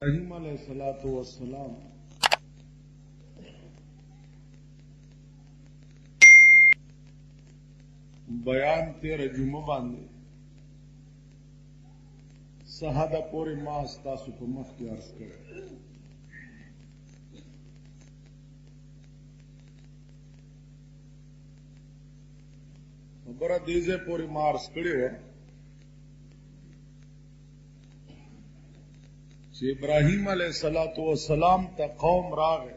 ابراہیم علیہ الصلوۃ والسلام بیان 13 جمعہ باندې صحابه پورې ما تاسو په مخ کې عرض کړم. خبره دیزه پورې ما عرض کړې و چې ابراهیم علیه السلام ته قوم راغی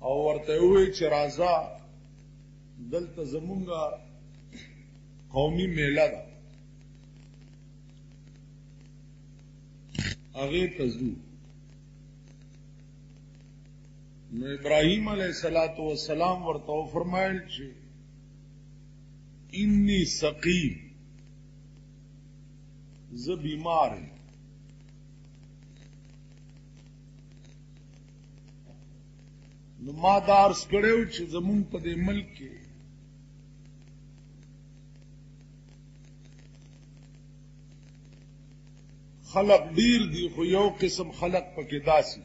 او ورته وی چې راځه دلته زمونږه قومي میله ده هغې ته ځو. نو ابراهیم علیه السلام ورته وفرمایل چې انی سقیم، زه بیمار یم. نو ما دا عرض کړی چې زمونږ په دې ملک کې خلق ډیر دي، خو یو قسم خلق پکې داسي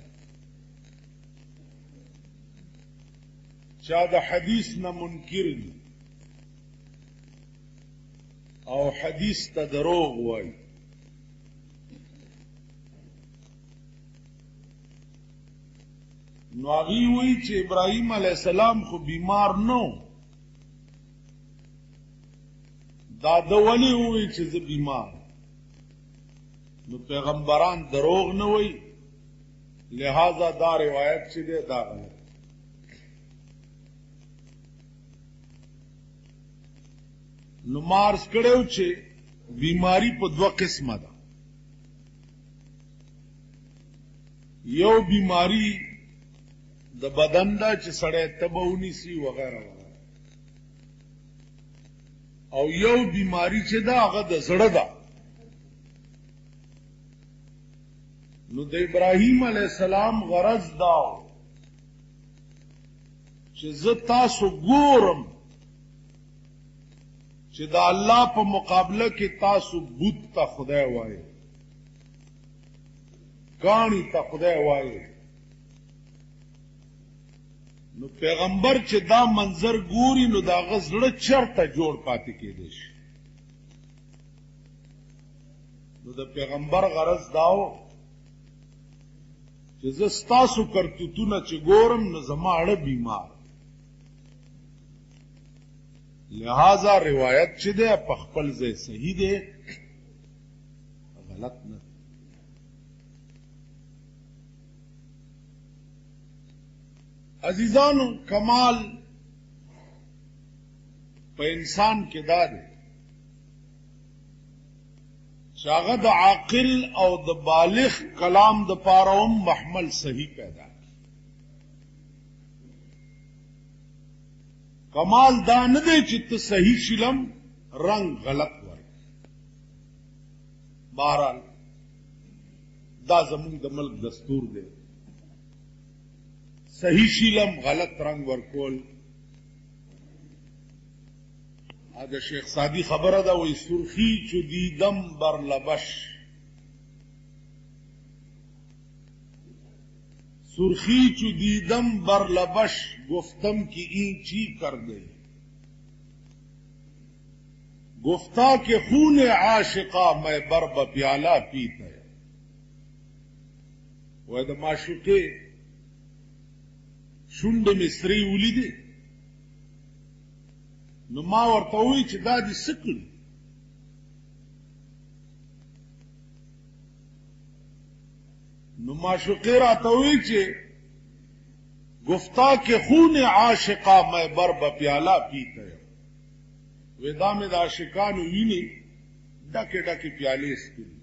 چا د حدیث نه منکر دي او حدیث ته دروغ وایي. نو هغوی وایي چې ابراهیم علیه السلام خو بیمار نه و، دا ده ولې ووایي چې زه بیمار. نو پیغمبران دروغ نه وایي، لہذا دا روایت چې دی دا غلط. نو ما عرض کړی چې بیماری په دوه قسمه ده. یو بیماری د بدن ده چې سړی تبه ونیسي وغیره وغیره، او یو بیماری چې ده هغه د زړه ده. نو د ابراهیم علیه السلام غرض دا چې زه تاسو ګورم چې د الله په مقابله کې تاسو بت ته خدای وایي، کاڼي ته خدای وایي. نو پیغمبر چې دا منظر ګوري نو دا هغه زړه چرته جوړ پاتې کېدی شي. نو د پیغمبر غرض دا و چې زه ستاسو کرتوتونه چې ګورم نو زما اړه بیمار، لہذا روایت چې دی په خپل ځای صحیح دی، غلط نه. عزیزانو، کمال په انسان کې دا دی چې هغه د عاقل او د بالغ کلام د پاره هم محمل صحیح پیدا کړي. کمال دا نه دی چې ته صحیح شلم رنگ غلط ورکړي. بہرحال دا زمونږ د ملک دستور دی، صحیح شیلم غلط رنگ ورکول. دا شیخ سادی خبره ده، وی سرخی چو دیدم بر لبش، سرخی چو دیدم بر لبش، گفتم کہ این چی کر گئی، گفتا کہ خون عاشقا میں بر بپیالہ پیتا ہے. وی دا معشوقے شونډه مې سرې ولیدې. نو ما ورته وویل چې دا دې څه کړي؟ نو معشوقې راته وویل چې گفتا کہ خون عاشقا میں بر بپیالہ پیتا ہے. وی دا مې د عاشقانو وینې ډکې ډکې پیالې څښلې.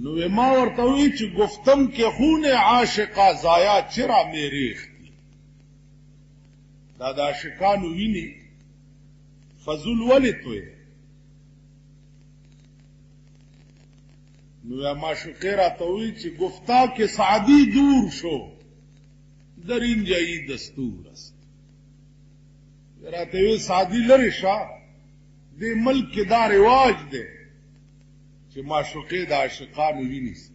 نو ما ورته وی چې گفتم که خون عاشقا ضایع چرا می ریختی، دا د عاشقانو وینې فضول ولې توی. نو معشوقې راته وی چې گفتا که سعدی دور شو در اینجایی دستور است. راته وی سعدی لرې شه دې ملک کې دا رواج دی چې معشوقې د عاشقانو وینیسي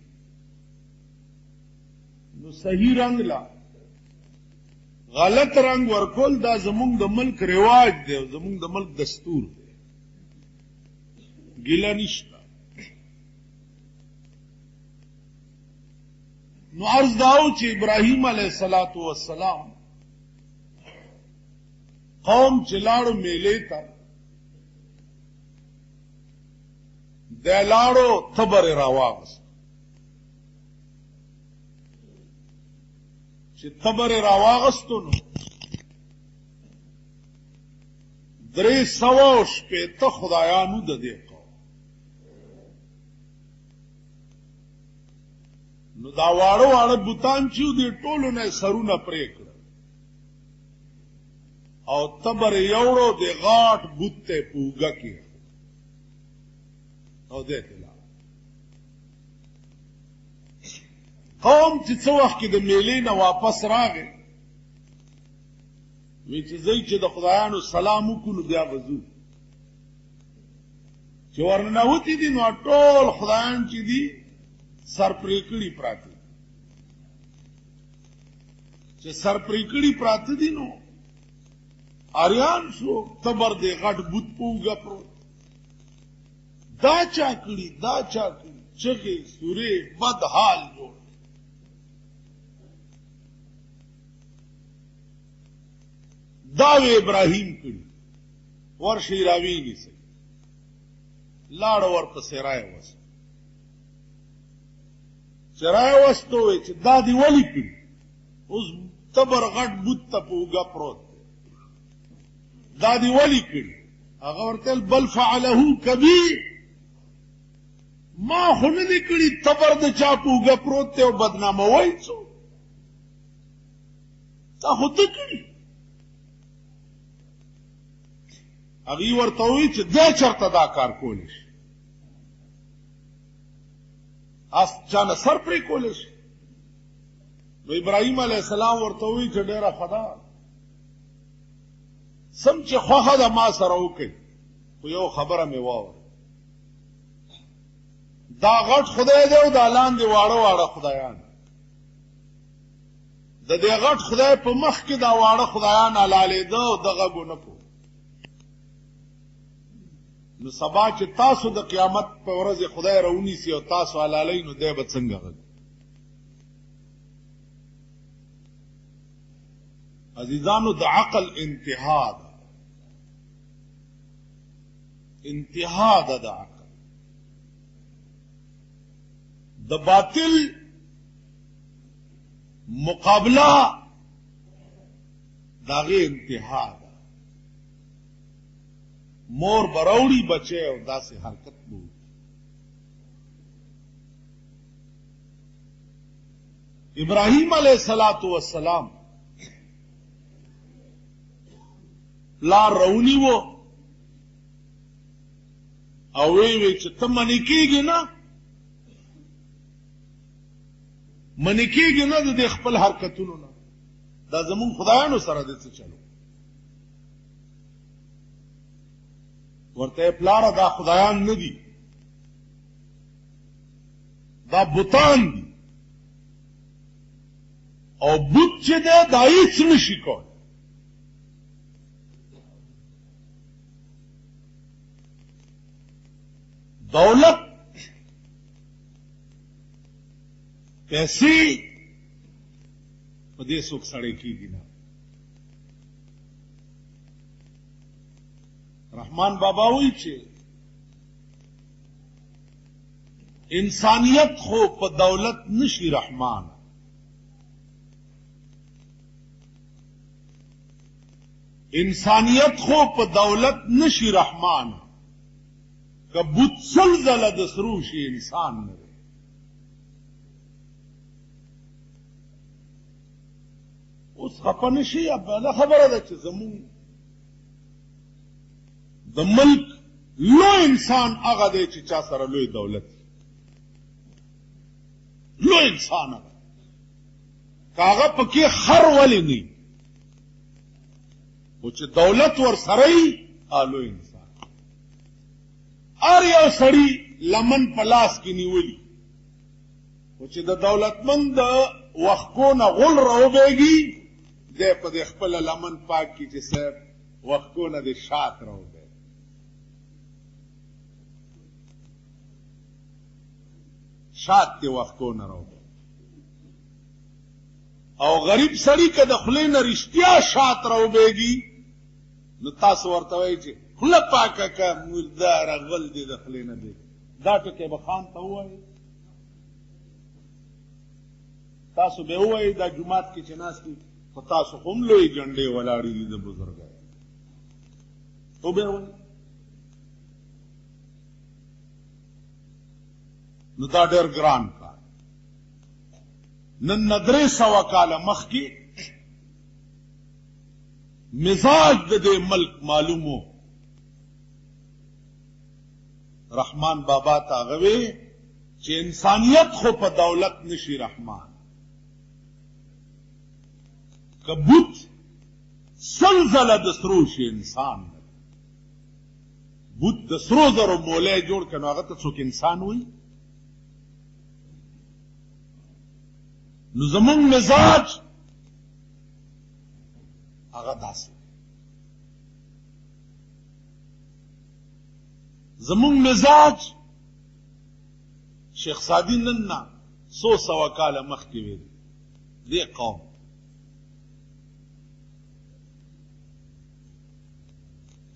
نو صحیح رنگ لا غلط رنگ ورکول دا زمونږ د ملک رواج دی او زمونږ د ملک دستور دی ګیله نشته نو عرض داو چې ابراهیم علیه السلام قوم چې لاړو میلې ته د لاړو تبر راواغست چې تبر راواغستو نو 300 خدایانو د دې قوم نو دا واړه بوتان چې دې ټولو نه سرونه پرې کړ او تبر یوړو د غاټ بوت ته پوګه کې او دې تلا قوم چې څو وخت کې د میلې نه واپس راغی وی چې زوی چې د خدایانو سلام وکړو بیا وځو چې ورننوتي دي نو ټول خدایان چې دي سر پرې کړي پراته چې سر پرې کړي پراته دي نو اریان شو تبر دې غټ بوت پوګه پروت دا چا کړي چغې سورې بد حال جوړ دا ابراهیم کړي ورشي راویني سي لاړ ورپسې راوست چرای وستوي چې دا دی ولی کړي اوس تبر غټ بوت ته پوګه پروت دا دی ولی کړي هغه ورته بل فعله کبیر ما خو نه دی کړي تبر د چا پوګه پروت ته او بدنامه وای څو تا خو ته کړي هغه ورته وی چې دا چرته دا کار کولی شي اس چانه سر پرې کولی شي نو ابراهیم علیه السلام ورته وی چې ډېره خدا سم چې خوخه د ما سره وکړي خو یو خبره مې واوره دا غټ خدای دی او دا لاندې واړه خدایان د دې غټ خدای په مخ کې دا واړه خدایان حلالېده او دغه ګونه کو نو سبا چې تاسو د قیامت په ورځ خدای راونیسي او تاسو حلالۍ نو دی به څنګه غږ عزیزانو د عقل انتها ده د عقل د باطل مقابله داغه انتها ده مور براوړي بچي او داسې حرکت وو ابراهیم علیه السلام لا رونی وو او وی چې ته منی کېږي نه د خپل حرکتونو نه دا زمون خدایانو سره د څه چلو ورته پلار دا خدایان نه دي دا بوتان دي او بوت چې ده دا هیڅ نشي کول دولت پیسې په دې څوک سړی کېږي نه رحمان بابا وایي چې انسانیت خو په دولت نشي رحمان انسانیت خو په دولت نشي رحمان که بوت سلزله د سرو شي انسان نه دی اوس خفه نشي بله خبره ده چې زمون د ملک لوی انسان هغه دی چې چا سره لوی دولت لوی انسان هغه که هغه پکې خر ولې نه او چې دولت ور سره وي لوی انسان ار یو سړی لمن په لاس کې نیولي خو چې د دولتمند وښکو نه غول راوبېږي دی په دې خپله لمن پاک کړي چې صاحب وښکو نه دې شات راوبېږي شات دې وښکو نه راوبېږي او غریب سړی که د خولې نه رښتیا شات راوبېږي نو تاسو ورته وایئ چې خوله پاکه که مرداره غل دې د خولې نه بېږي دا ټکی به خان ته ووایي تاسو به ووایئ دا جومات کې چې ناست دي خو تاسو خو هم لوی جنډې ولاړې دي د بزرګۍ خو به وایئ نو دا ډېر ګران کار نن نه 300 کاله مخکې مزاج د دې ملک معلومو رحمان بابا ته هغه وی چې انسانیت خو په دولت نشي رحمان که بوت سلزله د سرو شي انسان بوت د سرو زرو مولی جوړ کړه نو هغه ته څوک انسان وایي نو زمونږ مزاج هغه داسې زمونږ مزاج شیخ سعدي نن نه 100 کاله مخکې ویل دې قوم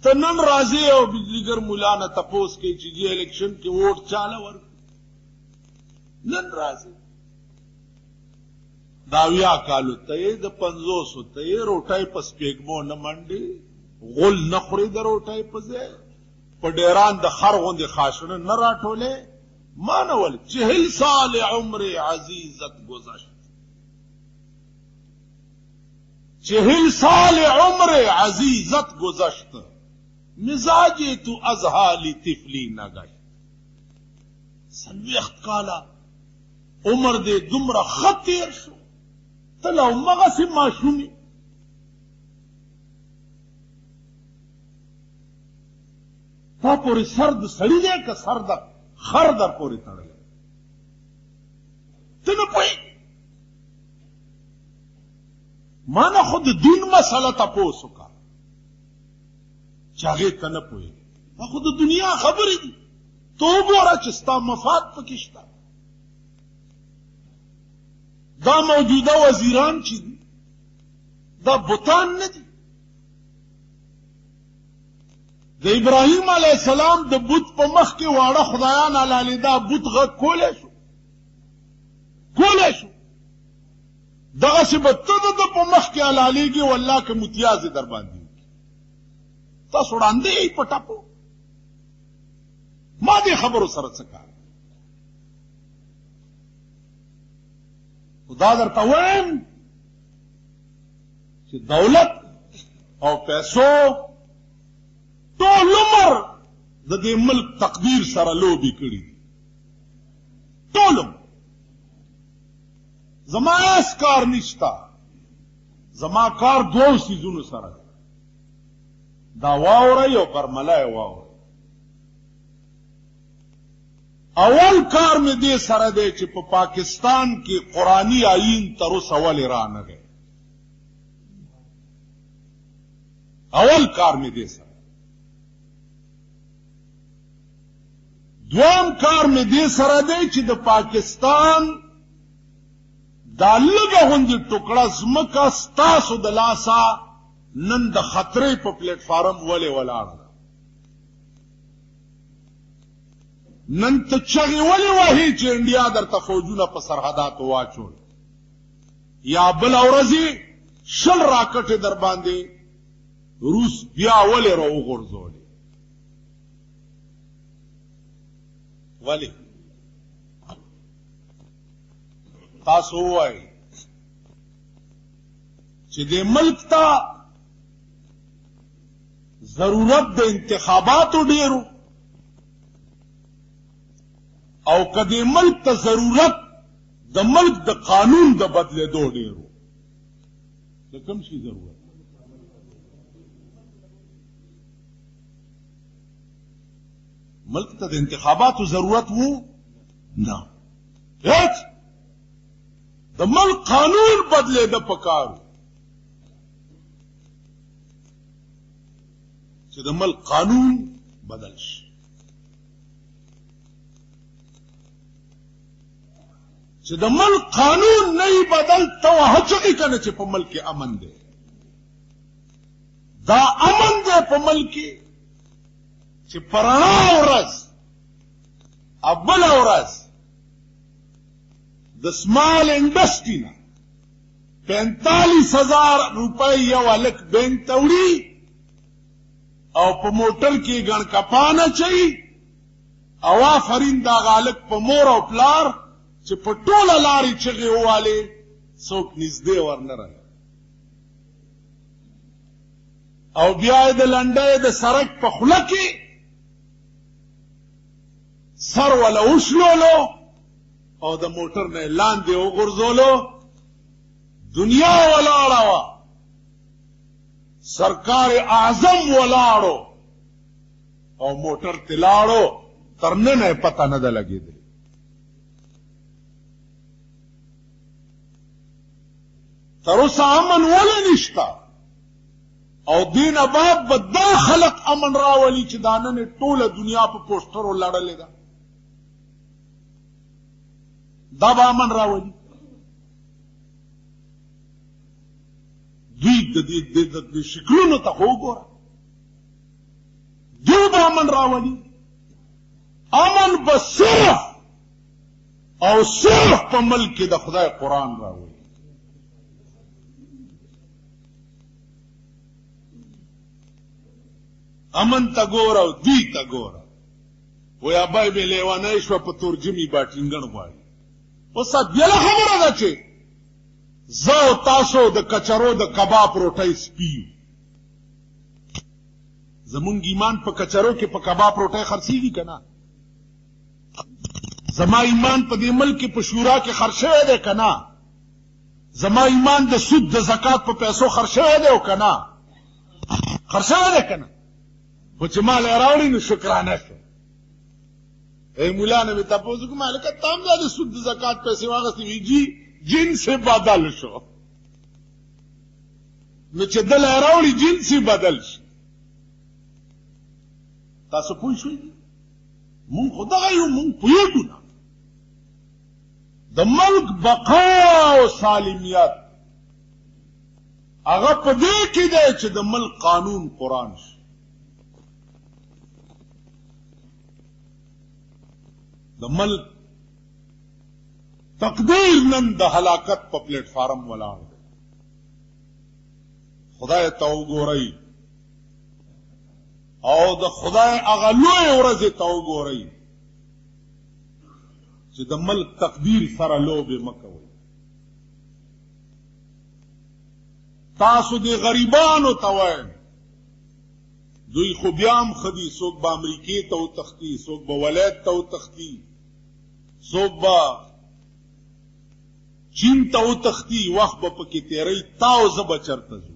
ته نن راځې او بجلیګر مولا نه تپوس کوي چې دې الیکشن کې ووټ چاله ورکړي نن راځې دا 80 کالو ته یې د 500 ته یې روټۍ په سپېږمو نه منډې غول نه خوري د روټۍ په ځای په ډیران د خر غوندې خاشنه نه راټولې ما نه ول 40 سال عمر عزیزت گذشت 40 سال عمر عزیزت گذشت مزاجی تو از حالی طفلی نگشت 40 کاله عمر دې دومره خطیر شو تلا مغسی معشومی تا پوری سرد سڑی دے که سرد خر در پوری تڑلے تن پوئی مانا خود دین مسئلہ تا پوسو کا چاگے تن پوئی ما خود دنیا خبری دی تو گورا چستا مفاد پکشتا دا موجوده وزیران چی دی دا بوتان ندی د ابراهیم علیه السلام د بوت په مخ کې واړه خدایان علالی دا بوت غږ کولی شو دغسې به ته د په مخ کې علالیږي والله که متیازې در باندې وکړي تاسو وړاندې یې په ټپو ما دې خبرو سره څه کار خدا درته وایم چې دولت او پیسو ټول عمر د دې ملک تقدیر سره لوبې کړي ټول زما اس کار نشتا زما کار 2 سیزونو سره دا واوره یو برملای واوره اول کار میں دے سره دے چې په پاکستان کې قرآنی آئین تر اوسه ولې رانغی اول کار میں دے سره دوام کار میں دے سره دے چې د پاکستان دا لږه غوندې ټوکړه ځمکه ستاسو د لاسه نن د خطرې په پلیټ فارم ولې ولاړه نن ته چغې ولې وهي چې انډیا درته فوجونه په سرحداتو واچول یا بله ورځې 20 راکټې در باندې روس بیا ولې راوغورځولې ولې تاسو ووایئ چې دې ملک ته ضرورت د انتخاباتو ډېرو او کدی ملک ته ضرورت د ملک د قانون د بدلېدو ډېرو د کوم شي ضرورت ملک ته د انتخاباتو ضرورت وو نه هیڅ د ملک قانون بدلېده پکارو چې د ملک قانون بدل شي چې د ملک قانون نه بدل ته هڅه کنه چې په ملک کې امن دی دا امن دی په ملک کې چې پرانا ورځ اول ورځ د سمال انډسټری نه 45,000 روپۍ یو هلک بینک ته وړي او په موټر کې ګڼ کپانه چي او آفرین دا هلک په مور او پلار چې په ټوله لارې چغې ووالې څوک نږدې ورنه راغی او بیا یې د لنډۍ د سړک په خوله کې سر ولا وشلولو او د موټر نه لاندې وغورځولو دنیا ولاړه وه سرکار اعظم ولاړو او موټر ته لاړو تر ننه پته نه ده لګېدلې تر اوسه امن ولې نشته او دین بعد به دا خلق امن راولي چې دا نن ټوله دنیا په پوسټرو لړلې ده دا به امن راولي دوی د شکلونو ته خو وګوره دوی به امن راولي امن به صرف او صرف په ملک کې د خدای قرآن راولي امن ته ګوره او دوی ته ګوره وایي ابای مې لیوانی شوه په تورجمې با ټینګڼ غواړي اوس بېله خبره ده چې زه او تاسو د کچرو د کباب روټۍ سپیو زمونږ ایمان په کچرو کې په کباب روټۍ خرڅېږي که نه زما ایمان په دې ملک کې په شورا کې خرڅ شوی دی که نه زما ایمان د سود د زکات په پیسو خرڅ شوی دی او که نه خرڅ شوی دی که نه خو چې مال یې راوړي نو شکرانه شو ای مولا نه مې تپوس وکړم هلکه تا هم دا د سود د زکات پیسې واخېستې وي جي جنس بدل شو نو چې دله یې راوړي جنس بدل شي تاسو پوه شوئ مونږ خو دغه یو مونږ پوهېږو نه د ملک بقا او سالمیت هغه په دې کې دی چې د ملک قانون قرآن شي د ملک تقدیر نن د هلاکت په پلیټ فارم ولاړ دی خدای ته وګورئ او د خدای هغه لوی ورځې ته وګورئ چې د ملک تقدیر سره لوبې مه کوئ تاسو د غریبانو ته وایم دوی خو بیا هم ښه دي څوک به امریکې ته وتښتي څوک به ولایت ته وتښتي څوک به چین ته وتښتي وخت به پکې تېروي تا او زه به چېرته ځو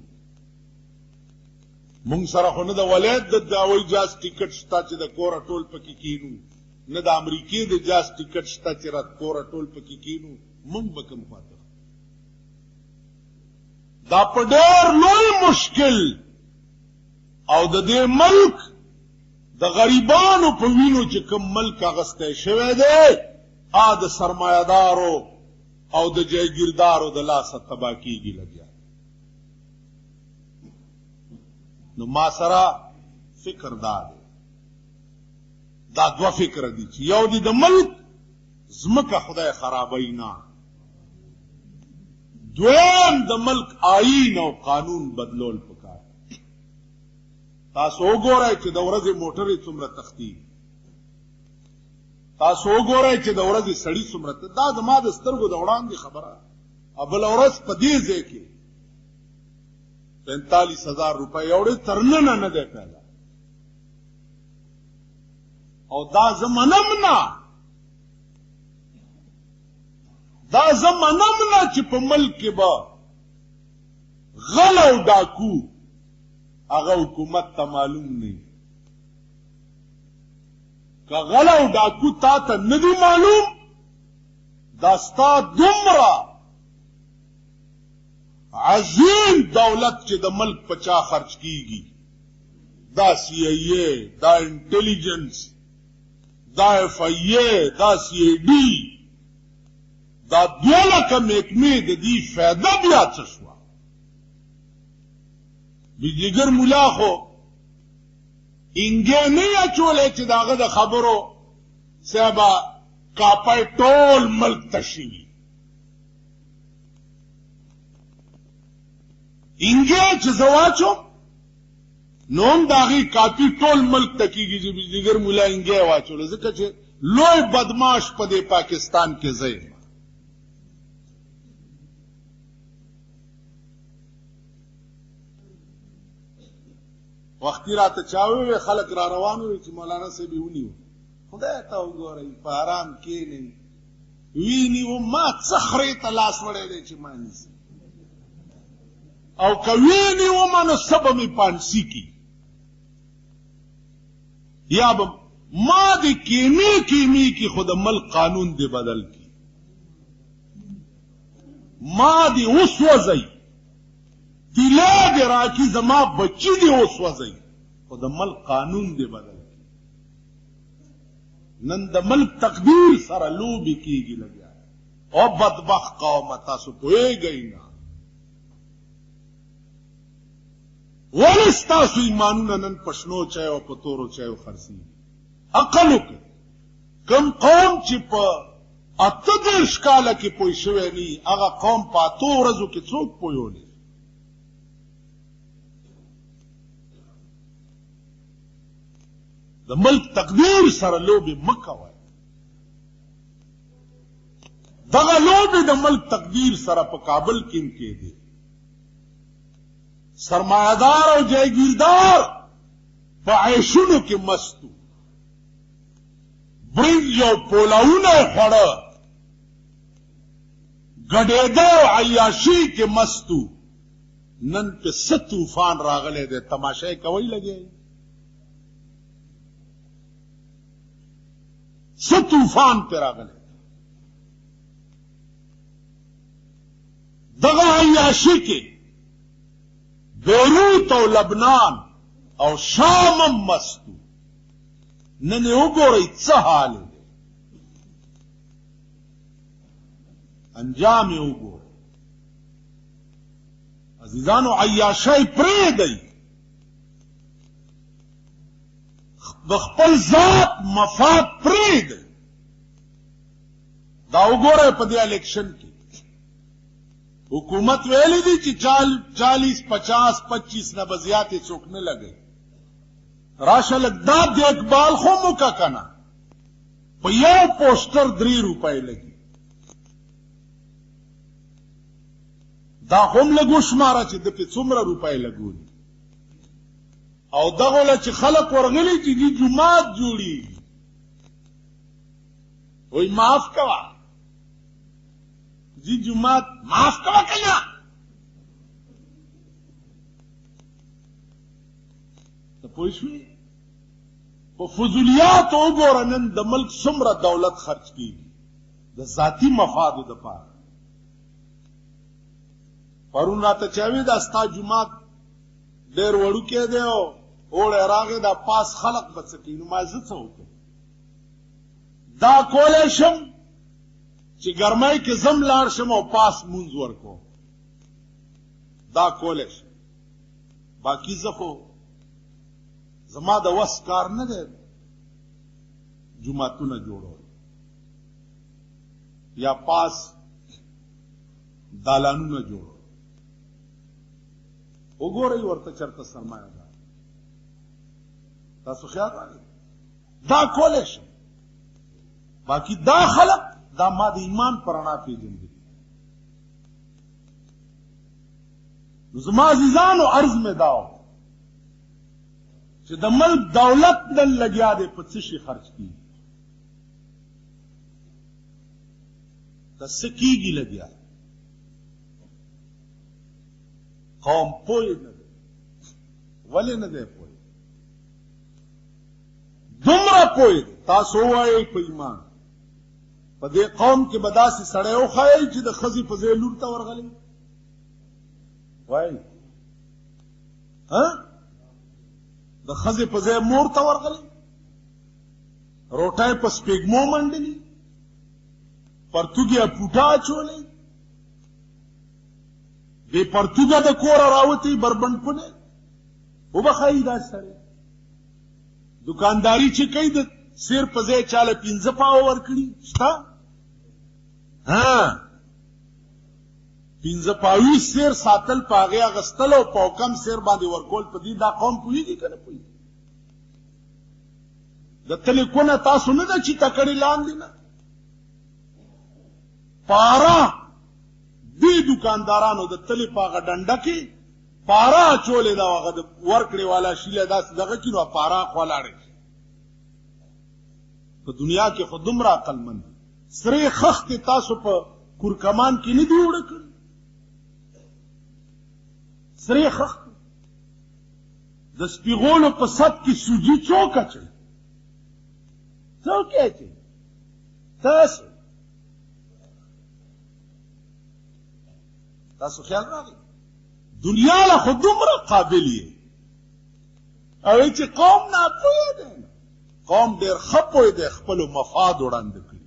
مونږ سره خو نه د ولایت د هوایي جهاز ټکټ شته چې د کوره ټول پکې کینو نه د امریکې د جهاز ټکټ شته چې را کوره ټول پکې کینو مونږ به کوم خواته دا په ډېر لوی مشکل او د دې ملک د غریبانو په وینو چې کوم ملک اغستی شوی دی د سرمایهدارو او د جایګیردارو د لاسه تباه کېږي لګیا نو ما سره فکر دا دی دا دوه فکره دي چې یو دی د ملک ځمکه خدای خرابوي نه دویم د ملک آیین او قانون بدلول پکار تاسو وګورئ چې د ورځې موټرې څومره تختی تاسو وګورئ چې د ورځې سړي څومره دا زما د سترګو د وړاندې خبره بله ورځ په دې ځای کې 45,000 روپۍ اوړې تر ننه نه دی پیدا او دا زه منم نه چې په ملک کې به غل او ډاکو هغه حکومت ته معلوم نه که غل او ډاکو تا ته نه دي معلوم دا ستا دومره عظیم دولت چې د ملک په چا خرچ کیږي دا سی ای اے دا انټیلیجنس دا ایف ای اے دا سی ای ڈی دا 2 لکه محکمې د دې فایده بیا څه شوه بجلیګر ملا خو انګې نه اچولې چې د هغه د خبرو صاحبه کاپی ټول ملک ته شوي انګې چې زه واچوم نو هم د هغې کاپي ټول ملک ته کېږي چې بجلیګر ملا انګې واچوله ځکه چې لوی بدماش په دې پاکستان کې زه یم وختي راته چا وویل خلک را روان وي چې مولانا صاحب یې ونیو خدای ته وګورئ په ارام کښېنئ وینیو ما څه خرې ته لاس وړی دی چې ما نیسي او که وینیومه نو څه به مې پانسي کي یا به ما د کیمې کی خو د ملک قانون دی بدل کی ما دی اوس وځئ طلا دی راکي زما بچی دی اوس وځئ خو د ملک قانون دی بدل کی نن د ملک تقدیر سره لوبې کیږي لګیا او بدبخت قومه تاسو پوهېږئ نه ولې ستاسو ایمانونه نن په شنو چایو او په تورو چایو خرڅېږي عقل وکړئ کوم قوم چې په 38 کاله کې پوه شوی نه وي هغه قوم په 8 ورځو کې څوک پوهولی د ملک تقدیر سره لوبې مه کوئ دغه لوبې د ملک تقدیر سره په کابل کې هم کېدې سرمایدار او جایگیردار په عیشونو کې مستو برنج او پولاونه خوړه ګډېده او عیاشي کې مستو نن په څه طوفان راغلی دی تماشا یې کوئ لګیا څه طوفان پې راغلی دغه عیاشي کې بیروت او لبنان او شام هم مستو نن یې وګورئ څه حال دی انجام یې وګورئ عزیزانو عیاشۍ پرېږدئ د خپل ذات مفاد پرېږدئ دا وګورئ په دې الیکشن کې حکومت ویلی دی چې 40 50 25 نه به زیاتې څوک نه لګوي راشه لږ دا دیکبال خو مو که که نه په یو پوسټر 3 روپۍ لګي دا خو هم لږ وشماره چې ده پې څومره روپۍ لګولي او دغو له چې خلک ورغلي چې دي جومات جوړېږي وایي معاف کوه جی جماعت معاف کوا کنا ته پوه شوې په فضولیاتو وګوره نن د ملک څومره دولت خرچ کېږي د ذاتي مفادو دپاره پرون راته چا وی دا ستا جومات ډېر وړوکی دی او اوړی راغی دا پاس خلق به څه کوي نو ما زه څه وکړم دا کولی شم چې ګرمۍ کې زم لاړ شم او پاس مونځ ورکوم دا کولی شم باقي زه خو زما د وس کار نه دی جوماتونه جوړول یا پاس دالانونه جوړول وګورئ ورته چېرته سرمایه ده تاسو خیال راغی دا کولی شم باقي دا خلق دا ما د ایمان پر رڼا پېژندلي نو زما عزیزانو عرض مې دا و چې د ملک دولت نن لګیا دی په څه شي خرچ کېږي د څه کېږي لګیا قوم پوه نه دی ولې نه دی پوه دومره پوه دی تاسو ووایئ په ایمان په دې قوم کې به داسې سړی وښایئ چې د ښځې په ځای لور ته ورغلی وایي د ښځې په ځای مور ته ورغلی روټۍ په سپېږمو منډلي پرتوګې پوټه اچولی بې پرتوګه د کوره راوتی بربنډپونه وبښایي دا سړی دکانداري چې کوي د سیر په ځای چاله 15 پاوه ورکړي شته 15 پاوي سیر ساتل په هغې اخیستل او په کم سیر باندې ورکول په دې دا قوم پوهېږي که نه پوهېږي د تلې کونه تاسو نه ده چې تکړې لاندې نه پاره دې دکاندارانو د تلې په هغه ډنډه کې پاره اچولې ده هغه د ورکړې والا شیله داسې دغه کړي نو پاره ولاړې په دنیا کې خو دومره عقلمند سرې خښتې تاسو په کورکمان کې نه دي وړه کړي سرې خښتې د سپیغولو په سد کې سوجي څوک اچوي څوک یې اچوي تاسو خیال راغی دنیا له خو دومره قابل یې او چې قوم ناپوهه دی قوم ډېر ښه پوه دی خپلو مفاد وړاندې کړي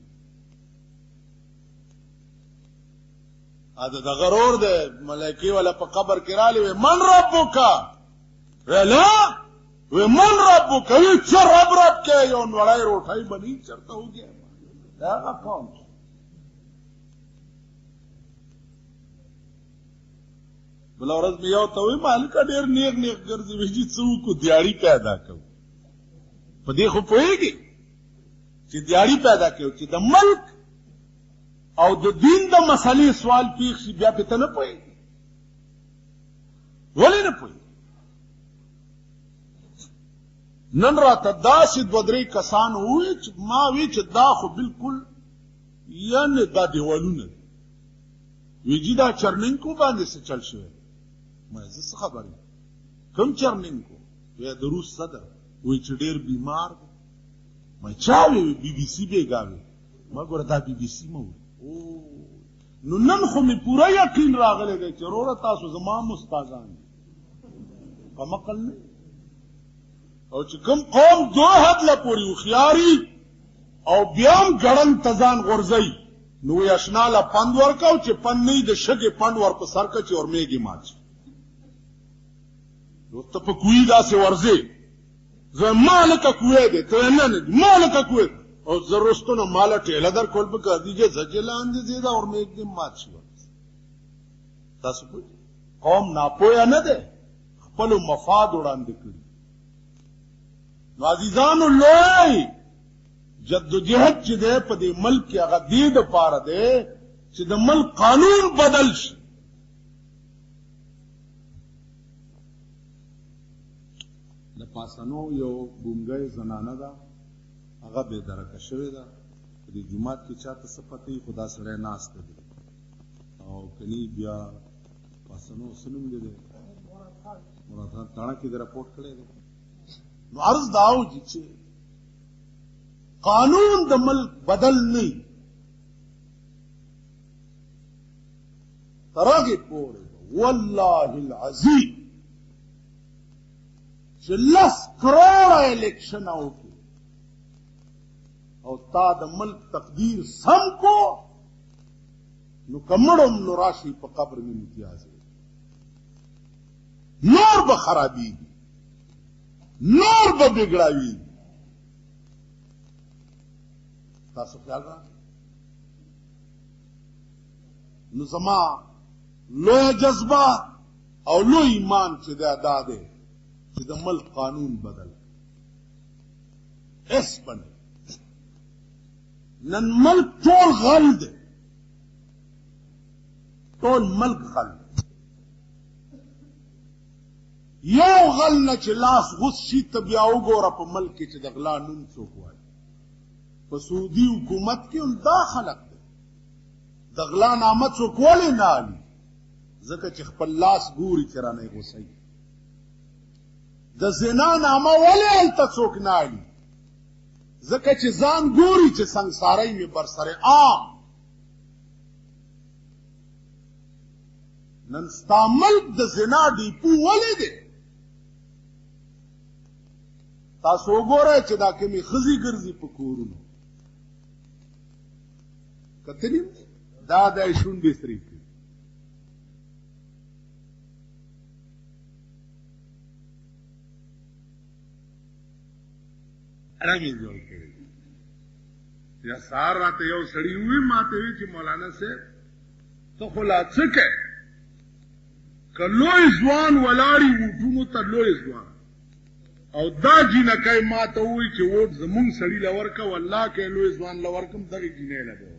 د غرور دی ملایکې والا په قبر کې رالی وی من ربک لا وی من ربک وی څه رب کې یو نوړی روټۍ بنی چرته وګیا دا هغه قوم بله ورځ مې یو ته وی مالکه ډېر نیغ نیغ ګرځي وی چې څه وکړو دیاړي پیدا کوو په دې خو پوهېږي چې دیاړي پیدا کوو چې د ملک او د دین د مسلې سوال پیښ شي بیا پې ته نه پوهېږي ولې نه پوهېږي نن راته داسې 2-3 کسان وویل چې ما وی چې دا خو بلکل یعنې دا دیوالونه دي وی جي دا چرنینکو باندې څه چل شوی ما زه څه خبر یم کوم چرنینکو وی د روس صدر وی چې ډېر بیمار دی ما چا وی بي بي سي بېګا وی ما ګوره دا بي بي سي مه وی نو نن خو مې پوره یقین راغلی دی چې وروره تاسو زما مستادان دي په مقل نه او چې کوم قوم دو حد له پورې هوښیاري او بیا هم ګړنګ ته ځان غورځوي نو وی اشنا له پند ورکو چې پند نه د شګې پند ور په سر کچې اور میږي مات شي نو ته په کوی داسې ورځې زه ما لکه کوی دی ته نه نه ما لکه کوی او زه رستنو ماله ټېله در کول پکار دي چې زه چې لاندې ځې دا اور میږدي مات شي تاسو پوه قوم ناپوهه نه دی خپلو مفاد وړاندې کړي نو عزیزانو لوی جدوجہد چې دی په دې ملک کې هغه دې دپاره دی چې د ملک قانون بدل شي د پاسنو یو ګونګی زنانه ده هغه بې درکه شوې ده په دې جومات کې چاته څه پته وي خو دا سړی ناسته دی او کني بیا پاسنو څه نوم دی مراد خان تاڼه کې د راپورټ کړی دی نو عرض دا و چې قانون د ملک بدل نه ترغه پورې والله العظیم چې 10 کروڑه الیکشن وکړي او تا د ملک تقدیر سم کو نو کمړم نو راشي په قبر کې امتیاز نور به خرابي نور به بګړاوي تاسو خیال را نو زما لوی جذبه او لوی ایمان چې دا ده چې د ملک قانون بدل اس بنه نن ملک ټول غل دی ټول ملک غل یو غل نه چې لاس غوس شي ته بیا وګوره په ملک کې چې د غلا نوم څوک وایي په سعودي حکومت کې هم دا خلق دی د غلا نامه څوک ولې نه علي ځکه چې خپل لاس ګوري چې رانه غوسوي د زنا نامه ولې هلته څوک نه علي ځکه چې ځان ګوري چې سنګسارۍ مې بر سره عام نن ستا ملک د زنا ډیپو ولې دی تاسو وګورئ چې دا کومې ښځې ګرځي په کورونو کتلي دا د شونډې سرې کړي رمې جوړ کړي یا سهار راته یو سړي ووي ما ته وي چې مولانا صاحب ته خو لا څه کوې که لوی ځوان ولاړي ووټونو ته لوی ځوان او دا جینکۍ ما ته ووایي چې ووټ زمونږ سړي له ورکه والله که لوی ځوان له ورکم دغې جینۍ له به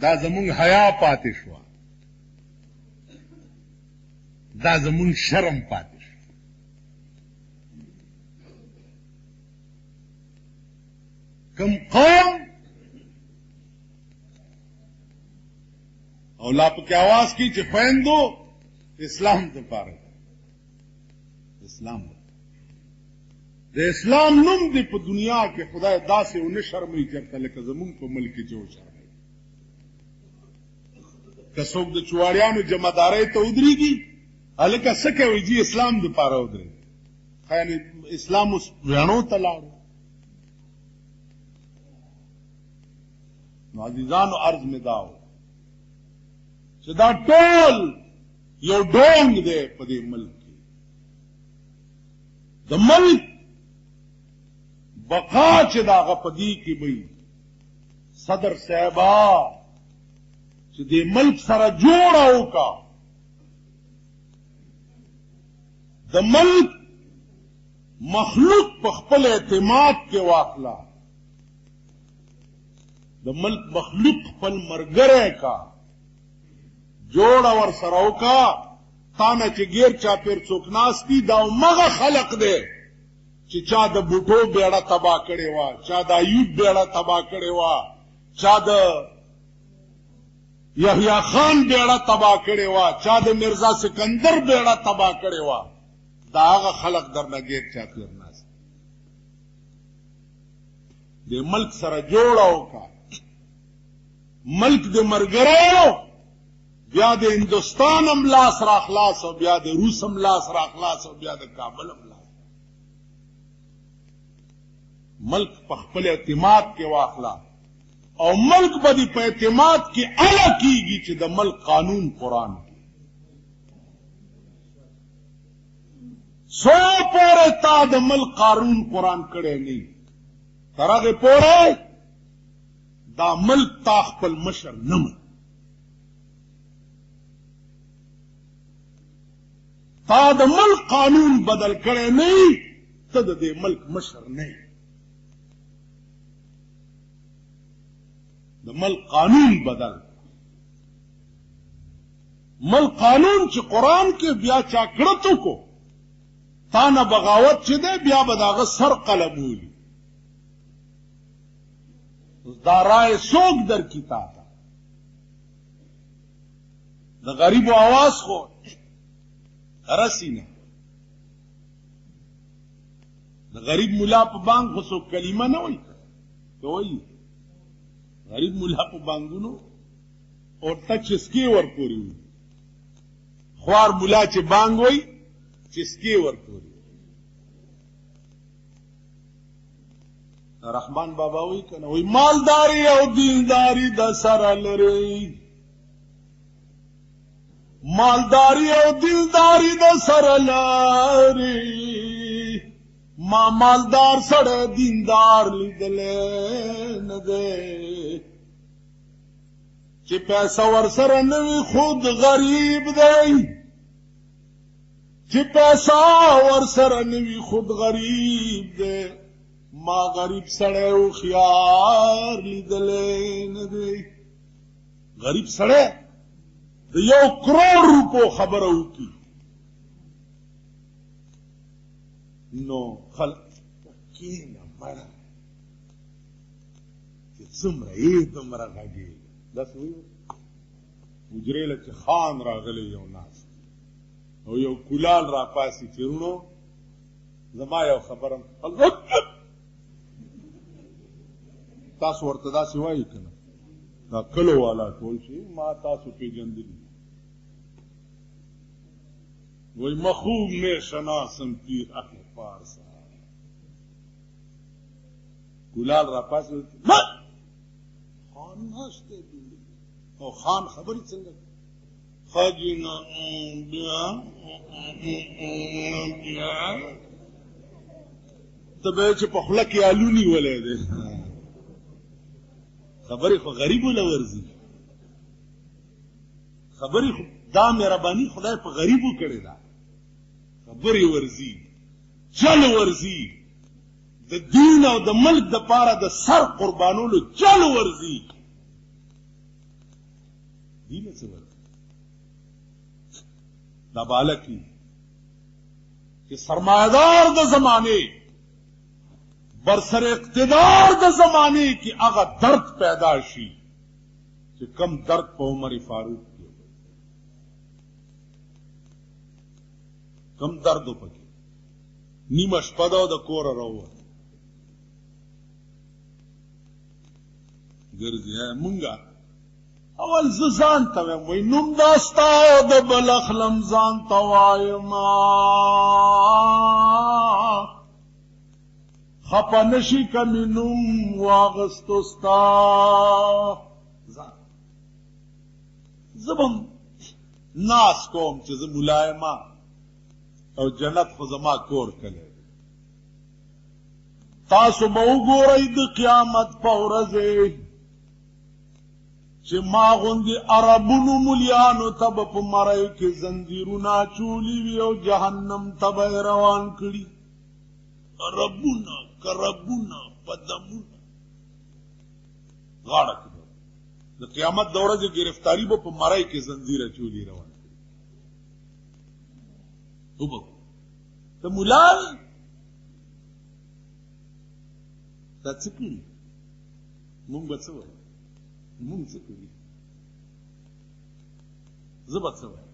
دا زمونږ حیا پاتې شوه دا زمونږ شرم پاتې شو کم قوم او لا پکې आवाज کی چې خويندو اسلام ته پاره اسلام د اسلام نوم دی په دنیا کې خدای داسې ونه شرمې چرته لکه زمونږ په ملک کې جو شرمې که څوک د چواړیانو جمعدارۍ ته ودرېږي هلکه څه کوي جي اسلام د پاره ودرېږي یعنې اسلام اوس ویاڼو ته لاړو نو عزیزانو عرض مې دا و چې دا ټول یو ډونګ دی په دې ملک کې د ملک بقا چې د هغه په دې کې وي صدر صاحبه چې دې ملک سره جوړه وکړه د ملک مخلوق په خپل اعتماد کې واخله د ملک مخلوق خپل مرګره کا جوړه ور سره وکا تانه چې غیر چا پیر څوک ناستی دا مغه خلق دی چې چا د بوټو بیړه تبا کړي وا چا د ایوب بیړه تبا کړي وا چا د یحیی خان بیړه تبا کړي وا چا د مرزا سکندر بیړه تبا کړي وا دا هغه خلق درنه غیر چا پیر ناس د ملک سره جوړه وکا ملک د مرګرو بیا د هندوستان هم لاس را خلاص او بیا د روس هم لاس را خلاص او بیا د کابل هم لاس ملک په خپل اعتماد کې واخلا او ملک به د په اعتماد کې اله کیږي چې د ملک قانون قرآن کې سو پورې تا د ملک قانون قرآن کړی نه تر هغې پورې دا ملک تا خپل مشر نه مني تا د ملک قانون بدل کړی نه ته د دې ملک مشر نه د ملک قانون بدل ملک قانون چې قرآن کې بیا چا کړتو کو تا نه بغاوت چې دی بیا به د هغه سر قلمولي دا رای څوک درکړي تا ته د غریبو آواز خو رسی نه د غریب ملا په بانګ خو څوک کلمه نه وایي که وایي غریب ملا په بانګونو اورته چسکې ورپورې وي خوار ملا چې بانګ وایي چسکې ورپورې رحمان بابا وایي که نه وایي مالداري او دینداري د سره لري مالداری او دلداری د سره لري ما مالدار سره دیندار لیدلې نه دی چې پیسې ور سره نه وي خود غریب دی چې پیسې ور سره نه وي خود غریب دی ما غریب سره او خيار لیدلې نه دی غریب سره د 1 کروڑ روپو خبره وکړي نو خلک کېنه مړه چې څومره یې دومره غږېږي داسې وایي حجرې له چې خان راغلی یو ناست او یو کولال را پاسي چیرونو زما یو خبرم تاسو ورته داسې وایي که نه دا کلو والا ټول چې ما تاسو پېژندلي وای مخوب میں شناسم پیران پارسا کولال را پاسي خان ناشته دی او خان خبرې څنګه خاجینا بیا ته به چې په خوله کې آلو نیولی دی خبرې خو غریبو له ورځي خبرې خو دا مهرباني خدای په غریبو کړې ده خبرې ورځي چل ورځي د دین او د ملک د پاره د سر قربانولو چل ورځي دین څه ورځي دا بالکی کہ سرمایدار دا زمانے برسر اقتدار دا زمانے کی اغا درد پیدا شی کہ کم درد پا عمر فاروق کی کم درد پکی نیمش پدا دا کور رو گرزی ہے منگا اول زان تا وی نم داستا د بلخلم زان تا وایما خپا نشی کمی نم واغستوستا زبم ناس کوم چې زه ملایما او جنت خو زما کور کله تاسو به وګورئ د قیامت په ورځ چې ما غوندې عربونو ملیانو ته به په مرۍ کې زنځیرونه اچولي وي او جهنم ته به یې روان کړي عربونه کربونه پدمونه غاړه کې د قیامت د ورځې ګرفتاري به په مرۍ کې زنځیر اچولي روان کړي وبه ته ملال دا څه کړي مونږ به څه وایو مونږ څه کوي زه به څه وایم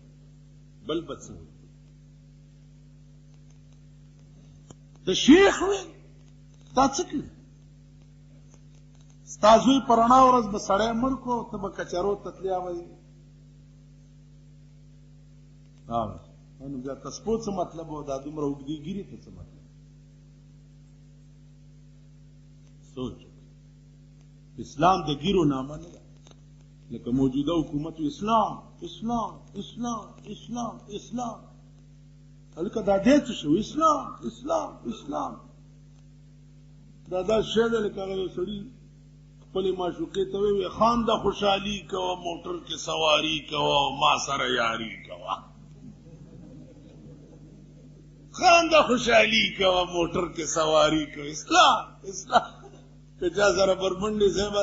بل به څه وایي د شیخ وی دا څه کوي ستا زوی په رڼا ورځ به سړی مړ کړو ته به کچرو ته تللی وایي نو بیا تسپو څه مطلب و دا دومره اوږدې ګیرې ته څه مطلب سوچ اسلام د ګیرو نامه نه ده لکه موجوده حکومت اسلام اسلام اسلام اسلام اسلام هلکه دا دی څه شو اسلام اسلام اسلام دا شی دی لکه هغه یو سړي خپلې معشوقې ته ویې خان د خوشحالي کوه موټر کې سواري کوه ما سره یاري کوه خان د خوشحالي کوه موټر کې سواري کوه اسلام اسلام که چا سره برمنډې صاحب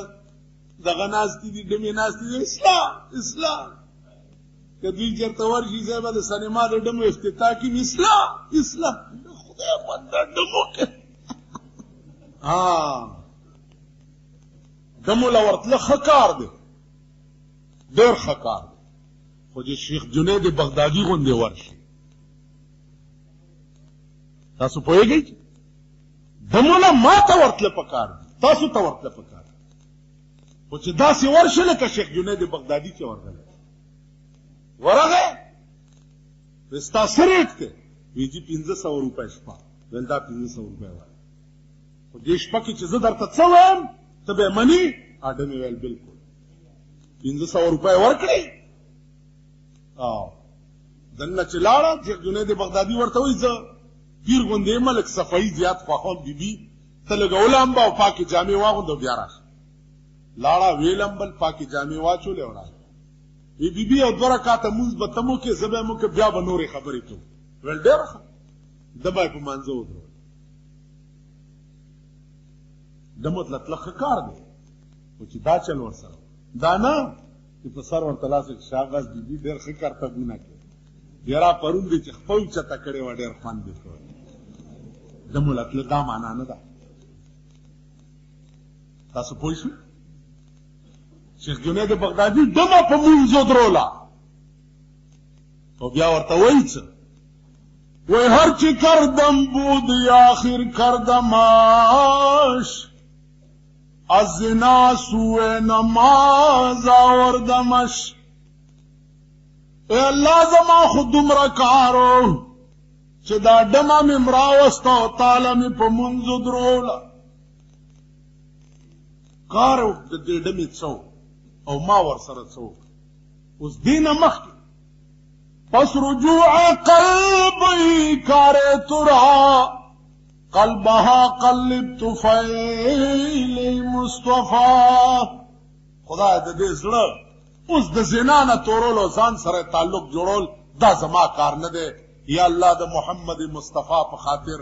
دغه ناستې دي ډمې ناستې دي اسلام اسلام که دوی چېرته ورشي صاحب د سینما د ډمو افتتاح کړي اسلام اسلام خدای بنده ډمو کې ډمو له ورتله ښه کار دی ډېر ښه کار دی خو چې شیخ جنید بغدادي غوندې ورشي تاسو پوهېږئ ډمو له ما ته ورتله پکار دی تاسو ته ورتله پکار خو چې داسې ورشه لکه شیخ جنید بغدادي چې ورغلی ورغی ستا څه ریټ دی وایي جي 500 روپۍ شپه ویل دا 500 روپۍ وایي خو دې شپه کې چې زه درته څه وایم ته به یې منې اډمې ویل بلکل 500 روپۍ ورکړې دننه چې لاړه شیخ جنید بغدادي ورته وایي زه پیر غوندې یم لږ صفایي زیات خوښوم بیبي ته لږ ولامبه او پاکې جامې واغونده بیا راشه لاړه ویې لمبل پاکې جامې واچولې او راغله وی بیبي او 2 رکعته مونځ به ته موکې زه به یې موکې بیا به نورې خبرې کوو ویل ډېره ښه ده به یې په مانځه ودرول ده مطلب ښه کار دی خو چې دا چل ورسره دا نه چې په سر ورته لاس کې شاغاز بیبي ډېر ښه کرتبونه کوي بیا را پرون دی چې خپل چته کړې وه ډېر خوند یې کړی ده مطلب دا معنا نه ده تاسو پوه شوئ شیخ جنید بغدادي دمه په مونځ ودروله او بیا ورته وایي څه وی هرچی کردم بود آخر کردمش از زنا سوء نماز آوردمش اے اللہ زما خود دمرکارو چه دا ڈما می مراوستا و تالا می پا منزو درولا کارو دا ڈمی چو او ما ورسر چو اس دین مخی پس رجوع قلبی کارے ترا قلبها قلبت فیل مصطفی خدا دا دے زڑا اس د زنا نه تورول او ځان سره تعلق جوړول دا زما کار نه دی یا الله د محمد مصطفی په خاطر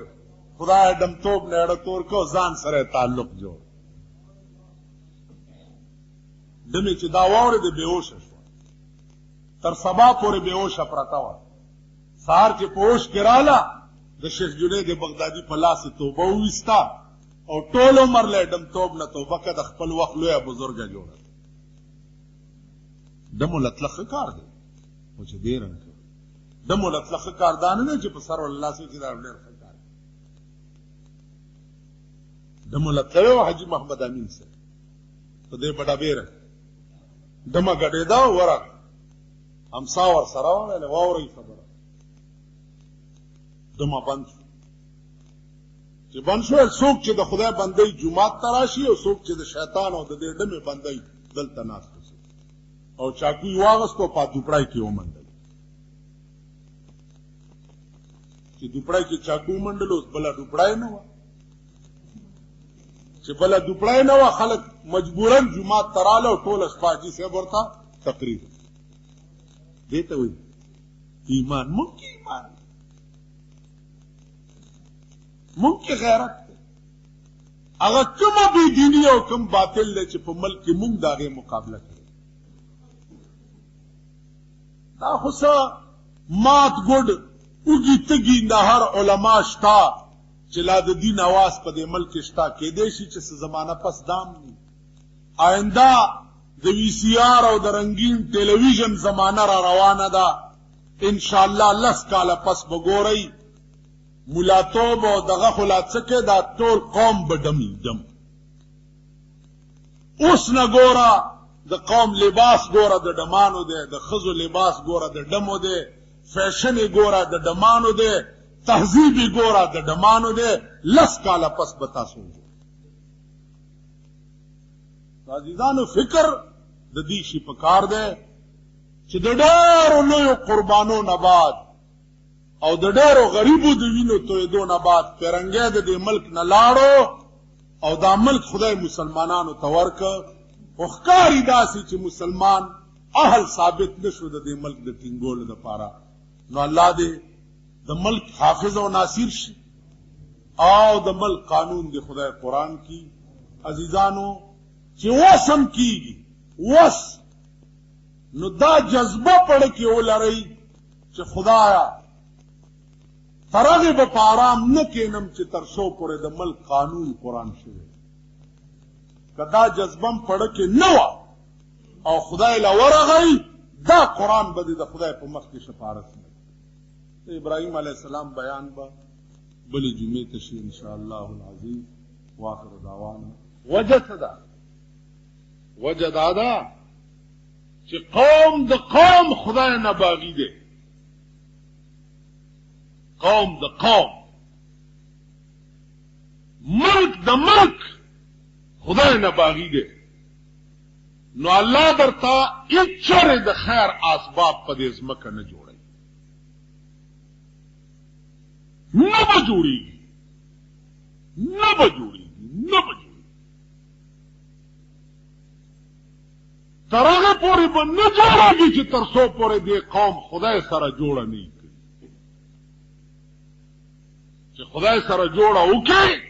خدای دم توب نه تور کو ځان سره تعلق جوړ دمه چې دا واره د بیهوش شو تر سبا پورې بیهوش پراته و سار چې پوش کراله د شیخ جنید بغدادي په لاس توبه وستا او ټول عمر له دم توب نه توبه کړه خپل وخت لوی بزرګه جوړ دمو لطلق کار دی او چې ډیر نه دمو لطلق کار دانه نه چې په سر الله سي چې دا ډیر کار دمو لطلق حاجی محمد امین سره په دې بڑا بیره دمه غډې دا ورا همسا ور سره ولا ووري خبره دمه بند چې بند شو څوک چې د خدای بندي جمعه تراشي او څوک چې د شیطان او د دې ډمه بندي دلته ناس او چاکوی واغستو پا دوپڑای کی ومندل چې دوپڑای کی چاکو ومندل اوس بلا دوپڑای نه و چې بلا دوپڑای نه و خلک مجبورن جمعه تراله ټول اسپاجی سے ورتا تقریر دیته وي ایمان مونږ غیرت هغه کومه بی دینی او کوم باطل چې په ملک مونږ داغه مقابله کوي دا خصا مات گوڑ اگی تگی نهر علماء شتا چلا د دین آواز په دې ملک شتا کې دیشي چې زمانہ پس دام ني آئنده د وی سی آر او د رنگین ټلویزیون زمانہ را روانه ده ان شاء الله لس کاله پس بګورئ مولاتوب او دغه خلاصکه دا ټول قوم بدمی دم اوس نه ګورا د قوم لباس ګوره د ډمانو دی د خزو لباس ګوره د ډمو دی فیشن ګوره د ډمانو دی تهذیب ګوره د ډمانو دی لس کاله پس بتا سو عزیزانو فکر د دې شي پکار دی چې د ډېرو لویو قربانو نه بعد او د ډېرو غریبو د وینو تویدو نه بعد پیرنګې د دې ملک نه لاړو او دا ملک خدای مسلمانانو ته ورکړ وخکاری داسي چې مسلمان اهل ثابت نشو د دې ملک د ټینګولو لپاره نو الله دې د ملک حافظ او ناصر شي او د ملک قانون دی خدای قرآن کی عزیزانو چې وسم کیږي وس نو دا جذبه پړ کې ولري چې خدایا ترغه په آرام نه کینم چې تر شو پورې د ملک قانون قرآن شوی کدا جذبم پړ کې نو او خدای لا ورغی دا قرآن بده د خدای په مخ کې شفاعت کوي ابراهيم عليه السلام بیان با بلی جمعه تشي ان شاء الله العزيز واخر دعوانا وجدادا چې قوم د قوم خدای نه باغی دي قوم د قوم ملک د ملک خدای نه باغی دي نو الله درته اچره د خیر اسباب په دې ځمکه نه جوړي نه به جوړيږي ترغه پوری به نه جوړيږي چې تر څو پورې دې قوم خدای سره جوړه نه کړي چې خدای سره جوړه وکړي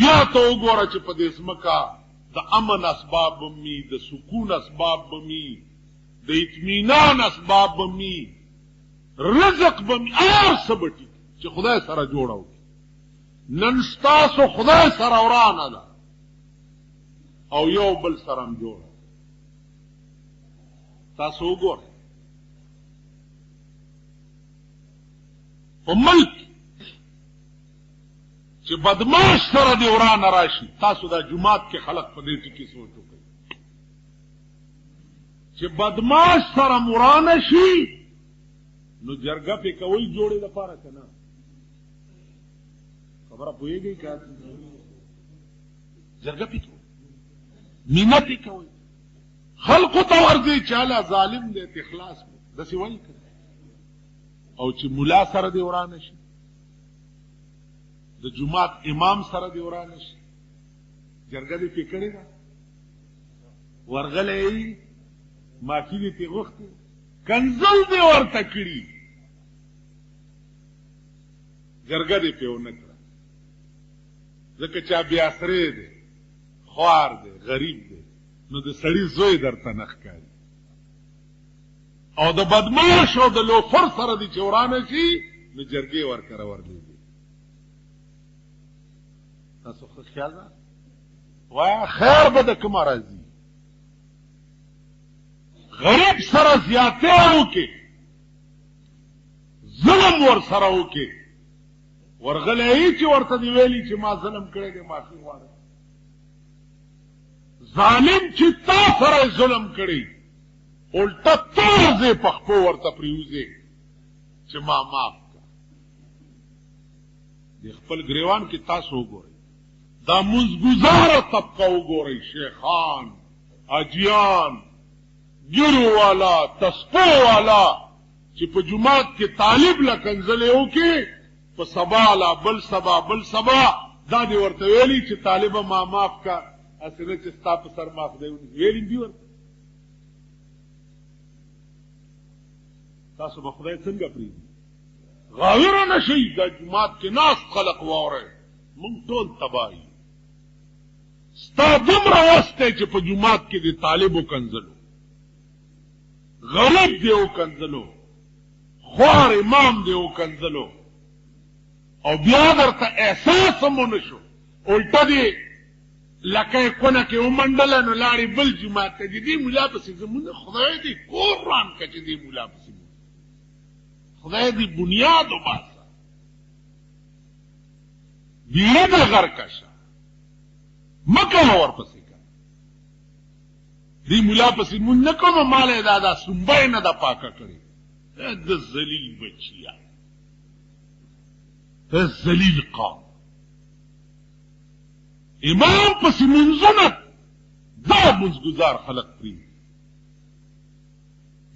بیا ته وګوره چې په دې ځمکه د امن اسباب بمی د سکون اسباب بمی د اطمینان اسباب بمی رزق بمی هر څه بټي چې خدای سره جوړو نن ستاسو خدای سره ورانه ده او یو بل سره هم جوړه تاسو وګورئ په ملک چې بدماش سره دی ورانه راشي. تاسو دا جمعات کې خلق په دې ټکي سوچ وکړئ چې بدماش سره مرانه شي نو جرګه په کوي جوړې لپاره کنه خبره پوهیږي که جرګه په کوي مینت کوي خلقو ته ورځي چې الله ظالم دی اخلاص داسې وایي کنه او چې مولا سره دی ورانه شي د جمعات امام سره دی ورانه شي جرګه دې پې کړې ده ورغلی معافي دې پې غوښتې کنزل دې ورته کړي جرګه دې پې ونه کړه ځکه چې بیاسرې دی خوار دی غریب دی نو د سړي زوی درته نه ښکاري او د بدماش او د لوفر سره دې چې ورانه شي نو جرګې ورکره ورلېږي. تاسو ښه خیال ده وایه خیر به د کومه راځي غریب سره زیاتې وکړي ظلم ور سره وکړي ورغلی چې ورته دې ویلي چې ما ظلم کړی دی معافي غواړم ظالم چې تا سره ظلم کړی الټه تازې په خپو ورته پرېوځې چې ما معاف کړه د خپل ګریوان کې تاسو وګورئ دا مزګزاره طبقه وګورئ شیخان حاجیان ګیرو والا تسپو والا چې په جماعت کې طالب له کنځلې وکړي په سبا لا بل سبا بل سبا دا دې ورته ویلي چې طالبه ما معاف کا هسې نه چې ستا په سر معاف دی ویلي دي ورته تاسو به خدای څنګه پرېږدي غاوره نه شئ دا جماعت کې ناست خلق واورئ مونږ ټول تباه یو ستا دومره وس دی چې په جماعت کې د طالب وکنځلو غریب دی وکنځلو خوار امام دی وکنځلو او بیا درته احساس هم ونه شو الټه دې لکه یې کونه کې ومنډله نو لاړې بل جماعت ته دې ملا پسې زمونږ خدای دې کور ران که چې دې ملا پسې خدای دې بنیاد وباسه بیړه د غر کشه مه کوه ورپسې که دې ملا پسې مونږ نه کومه ماله یې دا سنبه یې نه ده پاکه کړې د ذلیل بچیا د ذلیل قوم امام پسې منځونه دا منځګزار خلق پرېږدي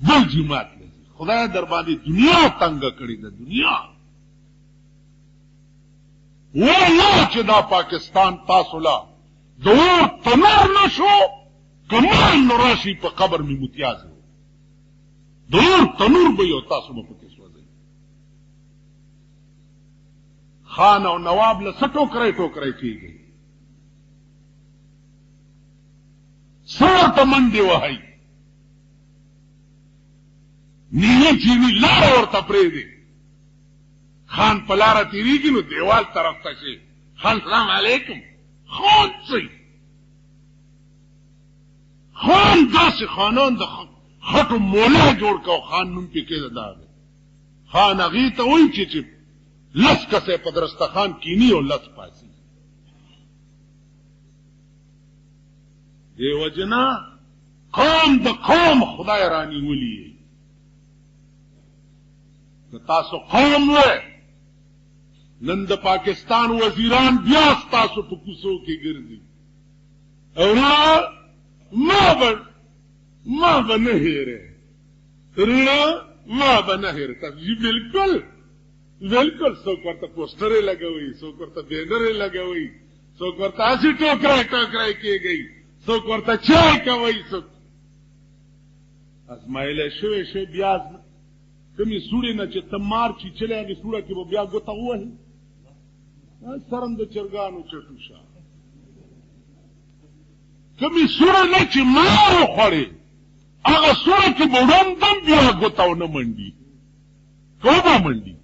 بل جماعت لځي خدای در باندې دنیا تنګه کړې ده دنیا والله چې دا پاکستان تاسو لا د اور تنور نه شو کمال نو راشي په قبر مې متیاز و د اور تنور به یو تاسو به پکې سوځئ خان او نواب له څه ټوکری ټوکری کېږي څه ورته منډې وهئ نیمه چینی لاره ورته پرېږدي خان په لاره تېرېږي نو دیوال طرف ته شي خان سلام علیکم خان څه خان داسې خانان د خټو مولا جوړ که او خان نوم پې کېده دا دی خان هغې ته وایي چې لس کسه په درستخان کینی او لس پاسي دې وجنا قوم د قوم خدای رانیولي که تاسو قوم وې نن د پاکستان وزیران بیا ستاسو په کوڅو کې ګرځي او ما به نه هېرې ما به نه هېرې تاسو بالکل بالکل څوک ورته پوسټرې لګوي څوک ورته بینرې لګوي څوک ورته هسې ټوکری ټوکری کېږئ څوک ورته چای کوئ څوک ازمایلی شوی بیا کمې سوړې نه چې ته مار چیچلی هغې سوړه کې به بیا ګوته ووهي سرم د چرګانو چټو شه کمې سوړه نه چې مار وخوړې هغه سوړه کې به ړوندم بیا ګوته ونه منډي که وبه منډي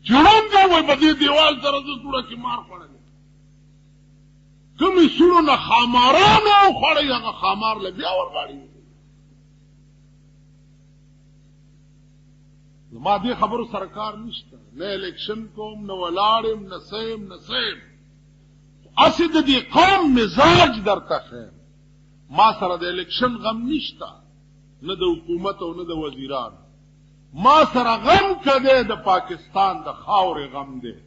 چې ړوند دی وایي په دې دیوال سره زه سوړه کې مار خوړلی کمې سوړو نه خامارانو وخوړئ هغه خامار له بیا ورغاړي زما دې خبرو سرکار نشته نه الیکشن کوم نه ولاړم نه سیم اسی د دې قوم مزاج درته خیر ما سره د الیکشن غم نشته نه د حکومت او نه د وزیران ما سره غم کده د پاکستان د خاورې غم دی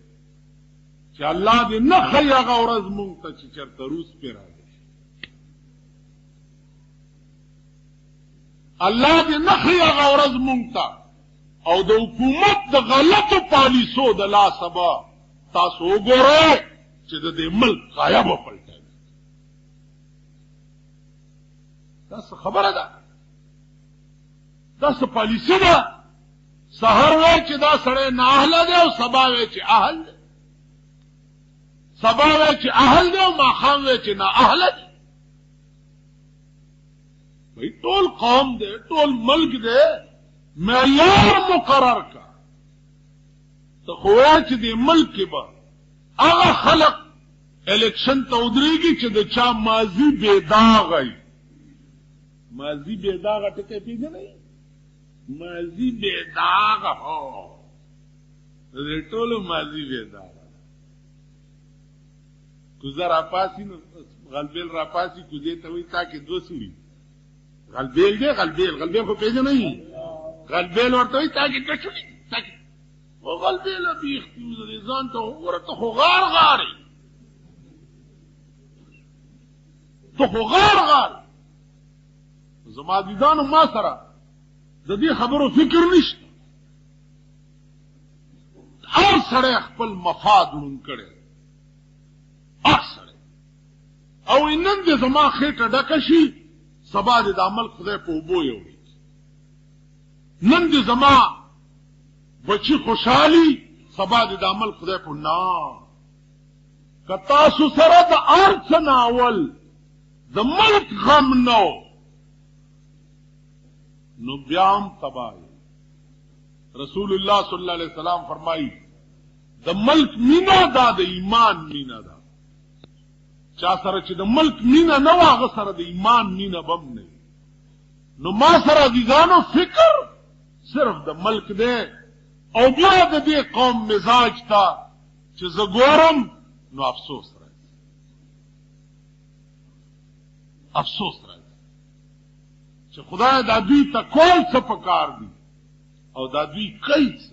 چې الله دې نه خي هغه ورځ مونږ ته چې چرته روس پې راځي الله دې نه خي هغه ورځ مونږ ته او د حکومت د غلطو پالیسو د لاسه به تاسو وګورئ چې د دې ملک غایب وپلټوي دا څه خبره ده دا څه پالیسي ده سحر وی چې دا سړی نااهله دی او سبا وی چې اهل دی سبا وی چې اهل دی او ماښام وی چې نااهله دی بھئی ټول قوم دی ټول ملک دی معیار مقرر کا ته خو وایه چې دې ملک کې به هغه خلق الیکشن ته ودرېږي چې د چا ماضي بېداغه وي ماضي بېداغه ټکی پېژنئ ماضي بېداغه هو د دې ټولو ماضي بېداغه کوزه راپاسي نو غلبېل راپاسي کوزې ته وایي تا کې دوه سوري غلبېل دی غلبېل خو پېژنئ غلبېل ورته وایي تا کې دوه سوري و غلبېله بیخي وزرې ځان ته وګوره ته خو غارې ته خو غارې زما دیدانو ما سره د دې خبرو فکر نشته هر سړی خپل مفاد ړوند کړی هر سړی او نن دې زما خېټه ډکه شي سبا دې د عمل خدای په اوبو یوړي نن دې زما بچی خوشحالی سبا دې د عمل خدای په نا که تاسو سره د هر څه ناول د ملک غم نو نو بیا هم تباہ رسول الله صلی الله علیه وسلم فرمایي د ملک مینا دا د ایمان مینا دا چا سره چې د ملک مینا نه وه هغه سره د ایمان مینا بم نه نو ما سره عزیزانو فکر صرف د ملک دی او بیا د دې قوم مزاج ته چې زه ګورم نو افسوس راځي چې خدای دا دوی ته کول څه پکار دي او دا دوی کوي څه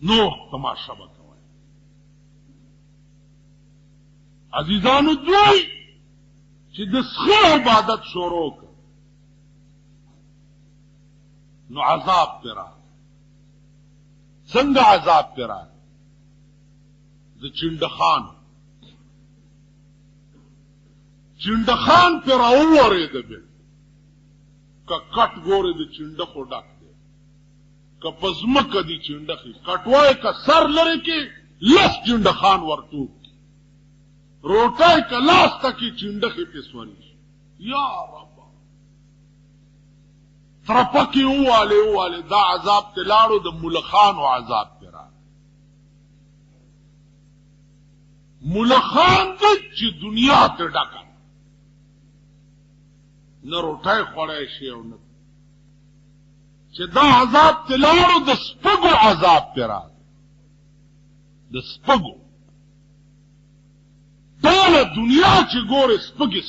نو تماشا به کوئ عزیزانو دوی چې د څښه عبادت شروع کړ نو عذاب پر راغی څنګه عذاب پر راغی د چنډخان پر راوورېده بیا که کټ ګورې د چنډخو ډک دی که په ځمکه دي چنډخې کټوی که سر لرې کې لس چنډخان ورټوب کړي روټۍ که لاس ته کې چنډخې پې سوري شي یا رب ترپکی اواله دا عذاب تلاړو د ملخانو عذاب تیرا ملخان دې چې دنیا ته ډکه نه روټۍ خوړی شي او نه چې دا عذاب تلاړو د سپږو عذاب تیرا د سپږو ټوله دنیا چې ګورې سپږي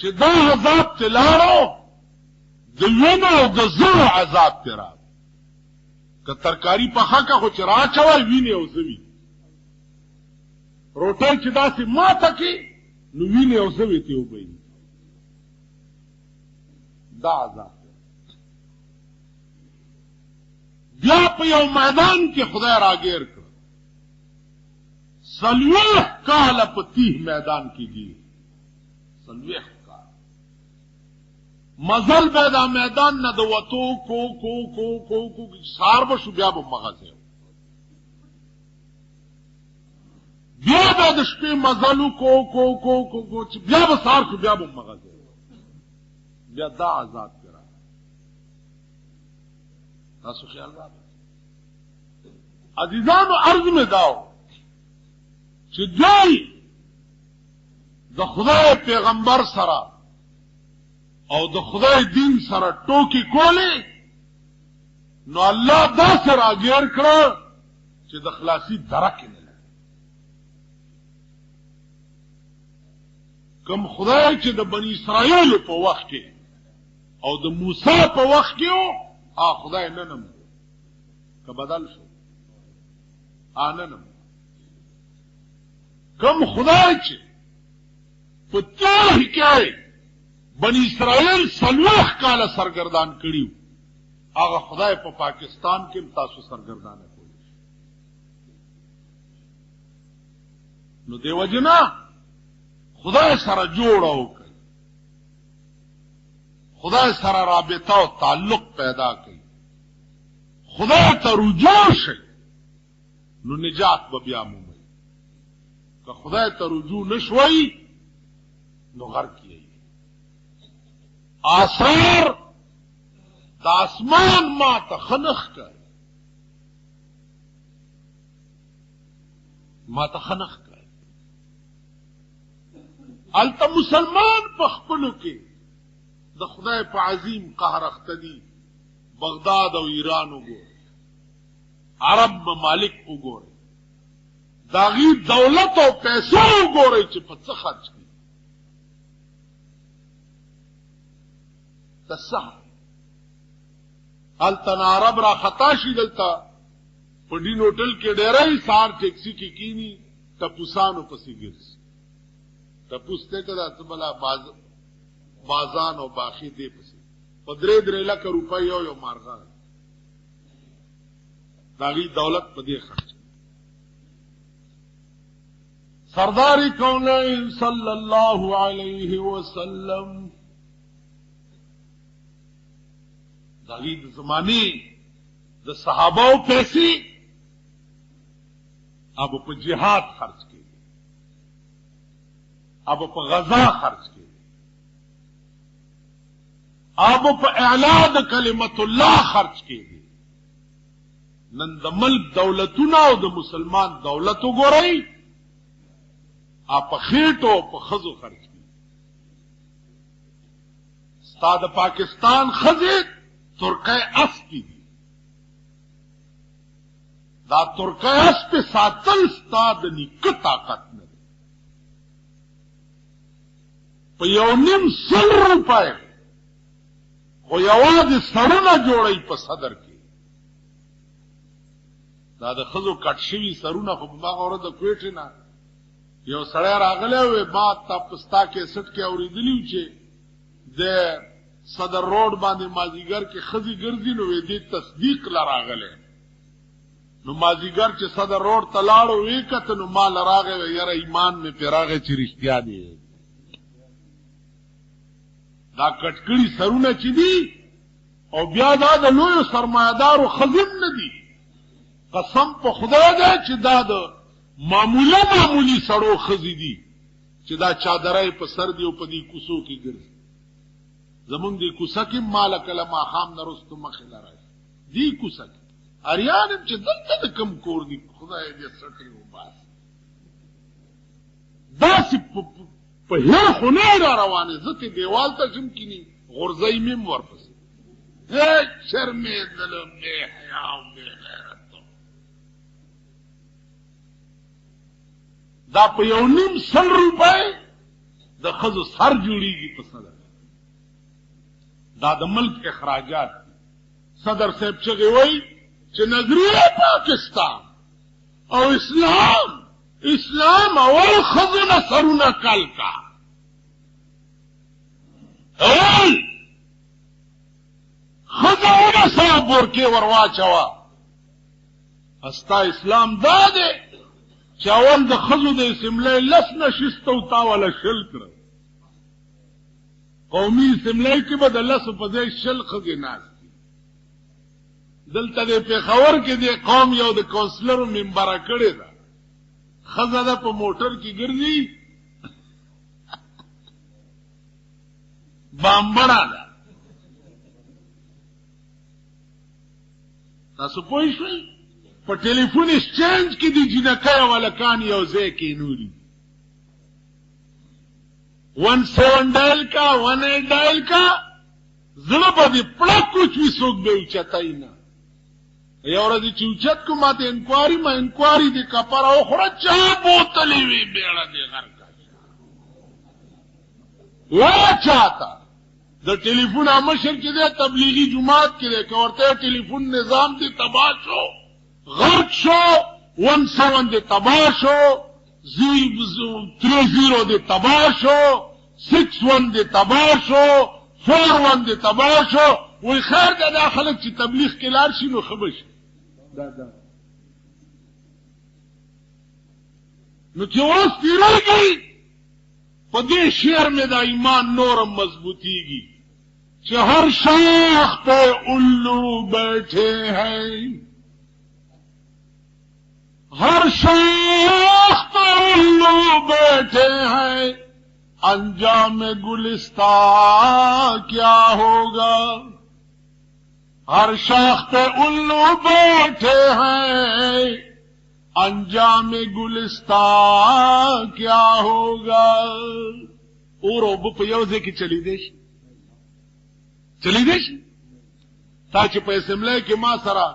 چې دا عذاب تلاړو د وینو او د زړه عذاب تیرا که ترکاری پخه که خو چې راچوی وینې او زوی روټۍ چې داسې ماته کې نو وینې او زوی ته وبهي دا عذاب بیا په یو میدان کې خدای راګیر کړ 40 کاله په تیه میدان کې گیر 40 مزل به دا میدان نه د وتو کو سار به شو بیا به مغزه بیا به د شپې مزلو کو بیا به سار شو بیا به مغزه بیا دا عذاب کرا تاسو خیال راځي عزیزانو عرض مې داو چې دوی د خدای پیغمبر سره او د خدای دین سره ټوکی کولی نو الله دا سره اگیر کړه چې د خلاصي درک نه لري. کوم خدای چې د بنی اسرائیل په وخت کې او د موسی په وخت کې او خدای نه نم که بدل شو نم کوم خدای چې په تاریخ کې بنی اسرائیل 40 کاله سرګردان کړیو هغه خدای په پاکستان کې تاسو سرګردانه کوي. نو دیو جنا خدای سره جوړو کوي، خدای سره رابطه او تعلق پیدا کوي، خدای ته رجوع شي نو نجات به بیا مومي. که خدای ته رجوع نشوي نو غرق کیږي. آثار د اسمان ما ته خنخ کړ، ما ته خنخ کړ. الته مسلمان په خپلو کې د خدای په عظیم قهر اخته دي. بغداد او ایران وګورئ، عرب ممالک وګورئ، داغي دولت او پیسو وګورئ چې په څه خرج کړي. تصح التنا عرب را خطا شي دلته په ډین هوټل کې ډېرای سار ټیکسي کې کینی تپوسانو پسې ګرځي. تپوسته کدا تبلا بازان او باخي دی پسې په 3 لک روپۍ یو مارغان داغي دولت په دې خرج. سردار کونین صلی الله علیه وسلم داغی د زمانی د صحابو پیسې اب په جهاد خرج کړي، اب په غزا خرج کړي، اب په اعلان کلمت الله خرج کړي. نن د ملک دولتونه او د مسلمان دولت وګورئ په خېټو په خزو خرج کړي. ستا د پاکستان خزې ترکای اسپی دی، دا ترکای اسپی ساتل ستا د نیکه طاقت نه دی. په 1.5 روپۍ خو یوازې سرونه جوړی په صدر کې. دا د خزو کټ شوي سرونه خو په هغه ورځ د کویټې نه یو سړی راغلی وی ما تا پستا کې سټ کې اورېدلی و چې د صدر روډ باندې مازیګر کې خزي ګرځي نو وې دې تصدیق لراغله. نو مازیګر چې صدر روډ تلاړو وې کته نو مال راغې یاره ایمان می پیراغه چې رښتیا دی. دا کټکړي سرونه چې دي او بیا دا د لوی سرمایدارو خزم نه دي. قسم په خدای دی چې دا د معمولی سړو خزي دي چې دا چادرای په سر دی او په دې کوسو کې ګرځي. زمون دی کوسه کې مال کله ما خام نرستو مخه لراي دی کوسه اریان چې دلته کم کور دی خدای دې سټي و باس داس په هر خونه را روانه زته دیوال ته جم کینی غرزای مم ورپس هي شرمې ظلم نه حیا او غیرت دا په 1.5 روپۍ د خزو سر جوړیږي په صدر. دا د ملک اخراجات. صدر صاحب چغې وای چې نظریه پاکستان او اسلام اول خزونه سرونه کل کا اول خزونه سره بورکې ورواچوا. استا اسلام دا دی چې اول د خزو د اسمبلی لس نشست او تاوله شل کړ. قومي اسمبلی کې به د لسو په ځای شل خزې ناست دي. دلته د پېښور کې د قوم یو د کونسلرو ممبره کړې ده، ښځه ده په موټر کې ګرځي بامبړه ده. تاسو پوه شئ په ټلیفون اسچینج کې د جنکۍ او هلکان یو ځای کېنولي. 17 ډایل کا 18 ډایل کا زړه به دې پړک کوچوي څوک به اوچتای نه یو ورځ چې اوچت کو ماته انکواري دې کپره وخوره چا بوتلې وي بیړه دې غرق ولا چاته د ټلیفون مشر چې دی تبلیغي جماعت کې دی که ورته ټلیفون نظام دې تباه شو غرق شو 17 دې تباه شو 30 دې تباه شو 61 دې تباه شو 41 دې تباه شو وی خیر دا خلک چې تبلیغ کې لار شي نو خبر شي نو چې اوس تیریږي په دې شعر میں دا ایمان نورم مضبوطیږي چې ہر شاخ پہ الو بیٹھے ہیں ہر شاخ پہ الو بیٹھے ہیں انجام گلستان کیا ہوگا ہر شاخ پہ الو بیٹھے ہیں انجام گلستان کیا ہوگا اور اب په یو ځای کې چلی دی شي تا چې په اسمبلی کې ما سره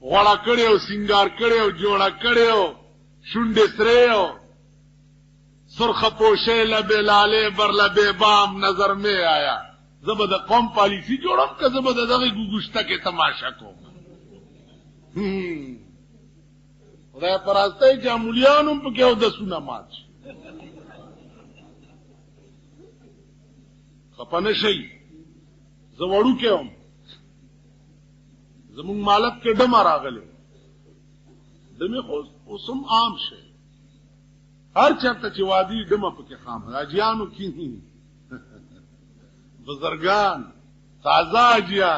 غوړه کړی او سینګار کړی او جوړه کړی او شونډې سرې او سرخه پوشې لبې لالې بر لبې بام نظر میں آیا زه به د قوم پالیسي جوړم که زه به د دغې ګوګوشته کې تماشا کوم خدای پرستی جامولیان هم پکې اودسونه مات شي خفه نه شئ زه وړوکی وم زمونږ مالک کې ډمه راغلی ډمې خو اوس هم عام شی هر چېرته چې وادي ډمه پکې خام حاجیانو کې بزرګان تازه حاجیان